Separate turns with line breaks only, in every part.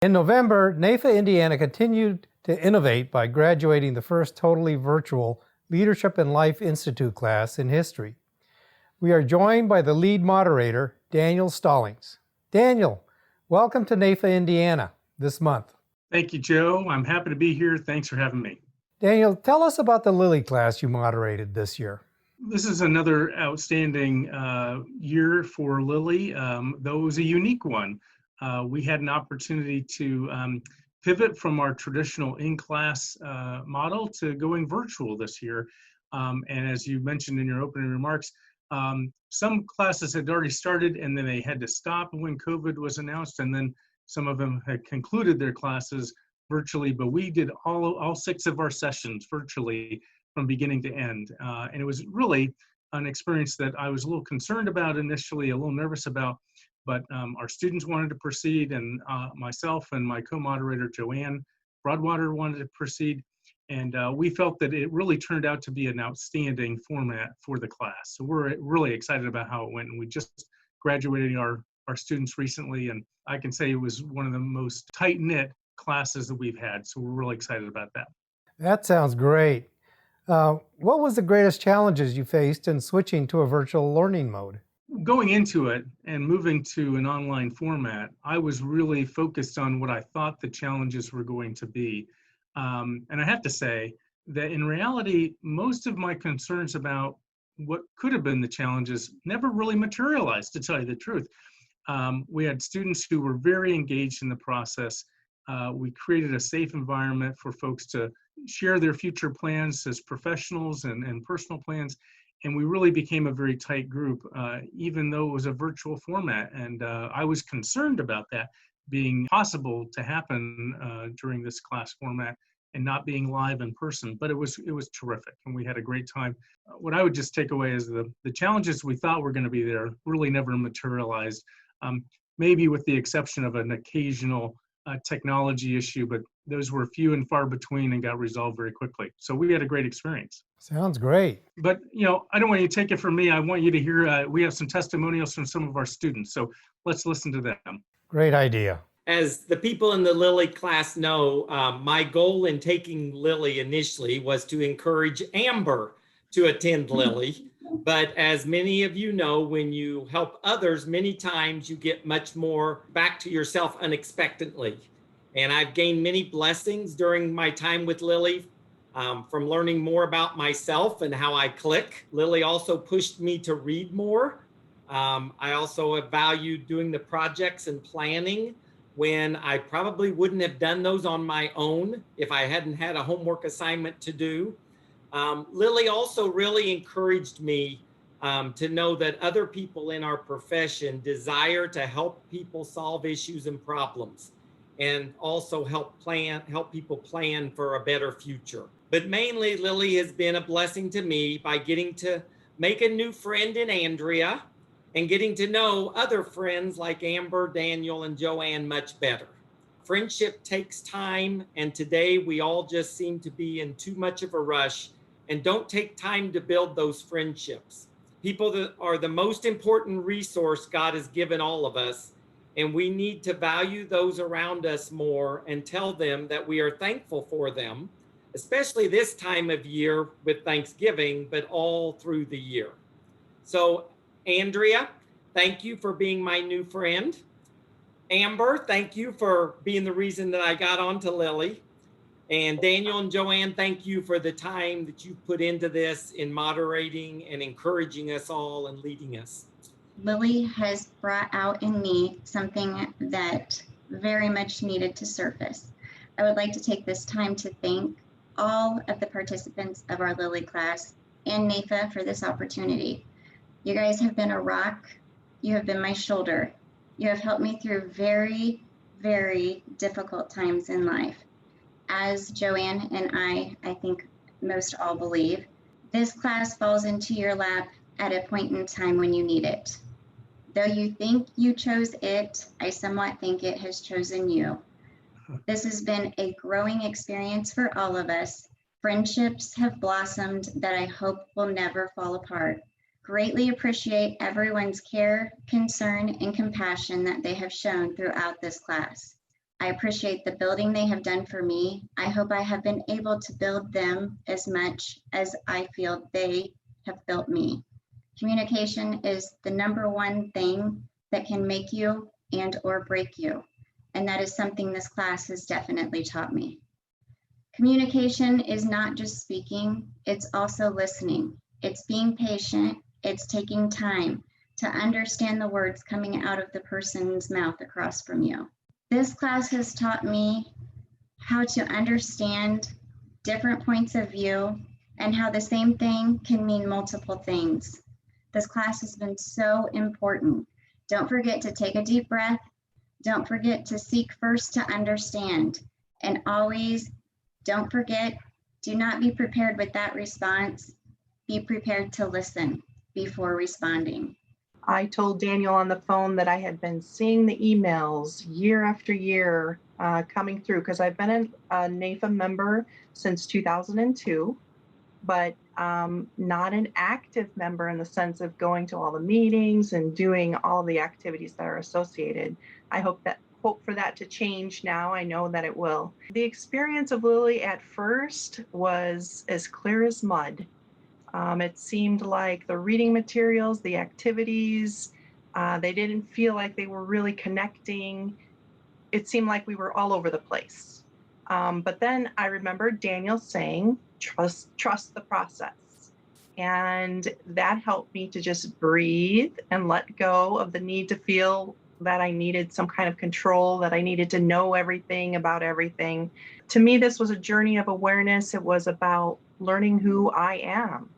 In November, NAFA Indiana continued to innovate by graduating the first totally virtual Leadership and Life Institute class in history. We are joined by the lead moderator, Daniel Stallings. Daniel, welcome to NAFA Indiana this month.
Thank you, Joe. I'm happy to be here. Thanks for having me.
Daniel, tell us about the LILI class you moderated this year.
This is another outstanding year for LILI, though it was a unique one. We had an opportunity to pivot from our traditional in-class model to going virtual this year. And as you mentioned in your opening remarks, some classes had already started and then they had to stop when COVID was announced, and then some of them had concluded their classes virtually, but we did all 6 of our sessions virtually from beginning to end. And it was really an experience that I was a little concerned about initially, a little nervous about, but our students wanted to proceed, and myself and my co-moderator Joanne Broadwater wanted to proceed, and we felt that it really turned out to be an outstanding format for the class. So we're really excited about how it went, and we just graduated our students recently, and I can say it was one of the most tight-knit classes that we've had, so we're really excited about that.
That sounds great. What was the greatest challenges you faced in switching to a virtual learning mode?
Going into it and moving to an online format, I was really focused on what I thought the challenges were going to be. And I have to say that in reality, most of my concerns about what could have been the challenges never really materialized, to tell you the truth. We had students who were very engaged in the process. We created a safe environment for folks to share their future plans as professionals and personal plans. And we really became a very tight group, even though it was a virtual format. And I was concerned about that being possible to happen during this class format and not being live in person, but it was terrific, and we had a great time. What I would just take away is the challenges we thought were going to be there really never materialized, maybe with the exception of an occasional technology issue, but those were few and far between and got resolved very quickly. So we had a great experience.
Sounds great.
But I don't want you to take it from me. I want you to hear, we have some testimonials from some of our students. So let's listen to them.
Great idea.
As the people in the LILI class know, my goal in taking LILI initially was to encourage Amber to attend LILI. But as many of you know, when you help others, many times you get much more back to yourself unexpectedly. And I've gained many blessings during my time with LILI, from learning more about myself and how I click. LILI also pushed me to read more. I also have valued doing the projects and planning when I probably wouldn't have done those on my own if I hadn't had a homework assignment to do. LILI also really encouraged me to know that other people in our profession desire to help people solve issues and problems, and also help people plan for a better future. But mainly, LILI has been a blessing to me by getting to make a new friend in Andrea and getting to know other friends like Amber, Daniel, and Joanne much better. Friendship takes time, and today we all just seem to be in too much of a rush and don't take time to build those friendships. People that are the most important resource God has given all of us, and we need to value those around us more and tell them that we are thankful for them, especially this time of year with Thanksgiving, but all through the year. So, Andrea, thank you for being my new friend. Amber, thank you for being the reason that I got onto LILI. And Daniel and Joanne, thank you for the time that you put into this in moderating and encouraging us all and leading us.
LILI has brought out in me something that very much needed to surface. I would like to take this time to thank all of the participants of our LILI class and NAFA for this opportunity. You guys have been a rock. You have been my shoulder. You have helped me through very, very difficult times in life. As Joanne and I think most all believe, this class falls into your lap at a point in time when you need it. Though you think you chose it, I somewhat think it has chosen you. This has been a growing experience for all of us. Friendships have blossomed that I hope will never fall apart. Greatly appreciate everyone's care, concern, and compassion that they have shown throughout this class. I appreciate the building they have done for me. I hope I have been able to build them as much as I feel they have built me. Communication is the #1 thing that can make you and or break you. And that is something this class has definitely taught me. Communication is not just speaking, it's also listening. It's being patient, it's taking time to understand the words coming out of the person's mouth across from you. This class has taught me how to understand different points of view and how the same thing can mean multiple things. This class has been so important. Don't forget to take a deep breath. Don't forget to seek first to understand. And always, don't forget, do not be prepared with that response. Be prepared to listen before responding.
I told Daniel on the phone that I had been seeing the emails year after year coming through, because I've been a NAFA member since 2002, but not an active member in the sense of going to all the meetings and doing all the activities that are associated. I hope for that to change now. I know that it will. The experience of Lily at first was as clear as mud. It seemed like the reading materials, the activities, they didn't feel like they were really connecting. It seemed like we were all over the place. But then I remember Daniel saying, trust the process. And that helped me to just breathe and let go of the need to feel that I needed some kind of control, that I needed to know everything about everything. To me, this was a journey of awareness. It was about learning who I am,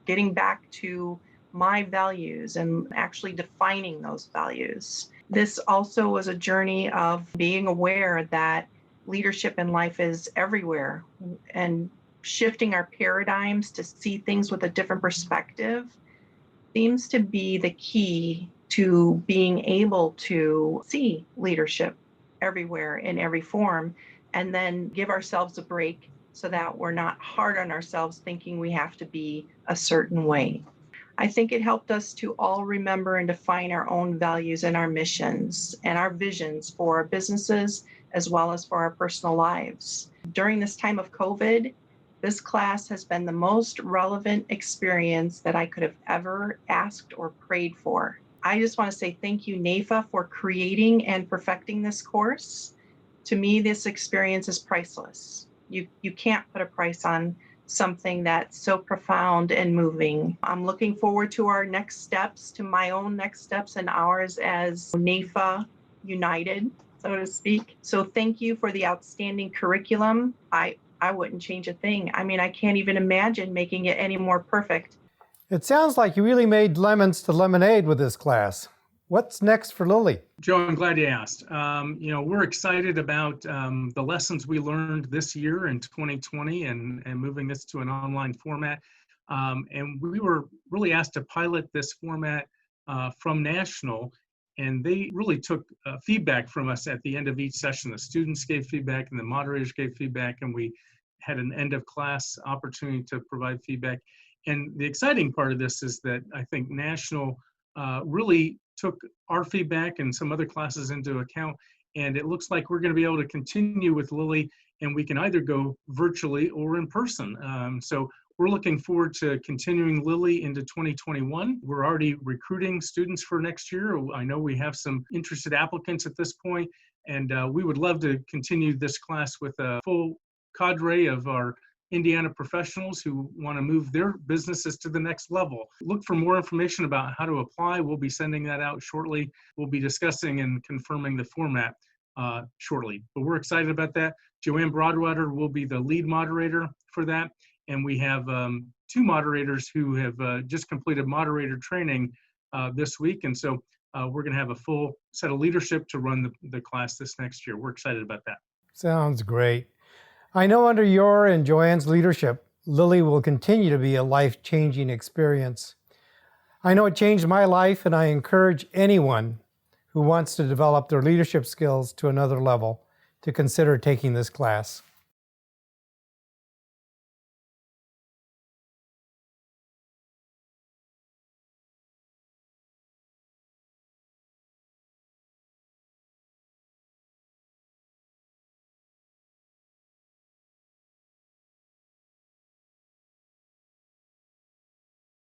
getting back to my values and actually defining those values. This also was a journey of being aware that leadership in life is everywhere, and shifting our paradigms to see things with a different perspective seems to be the key to being able to see leadership everywhere in every form, and then give ourselves a break so that we're not hard on ourselves thinking we have to be a certain way. I think it helped us to all remember and define our own values and our missions and our visions for our businesses as well as for our personal lives. During this time of COVID, this class has been the most relevant experience that I could have ever asked or prayed for. I just want to say thank you, NAFA, for creating and perfecting this course. To me, this experience is priceless. You can't put a price on something that's so profound and moving. I'm looking forward to our next steps, to my own next steps and ours as NAFA United, so to speak. So thank you for the outstanding curriculum. I wouldn't change a thing. I mean, I can't even imagine making it any more perfect.
It sounds like you really made lemons to lemonade with this class. What's next for Lily?
Joe, I'm glad you asked. We're excited about the lessons we learned this year in 2020 and moving this to an online format. And we were really asked to pilot this format from National, and they really took feedback from us at the end of each session. The students gave feedback and the moderators gave feedback, and we had an end of class opportunity to provide feedback. And the exciting part of this is that I think National really took our feedback and some other classes into account, and it looks like we're going to be able to continue with Lily, and we can either go virtually or in person. So we're looking forward to continuing Lily into 2021. We're already recruiting students for next year. I know we have some interested applicants at this point, and we would love to continue this class with a full cadre of our Indiana professionals who want to move their businesses to the next level. Look for more information about how to apply. We'll be sending that out shortly. We'll be discussing and confirming the format shortly. But we're excited about that. Joanne Broadwater will be the lead moderator for that. And we have 2 moderators who have just completed moderator training this week. And so we're going to have a full set of leadership to run the class this next year. We're excited about that.
Sounds great. I know under your and Joanne's leadership, Lily will continue to be a life-changing experience. I know it changed my life, and I encourage anyone who wants to develop their leadership skills to another level to consider taking this class.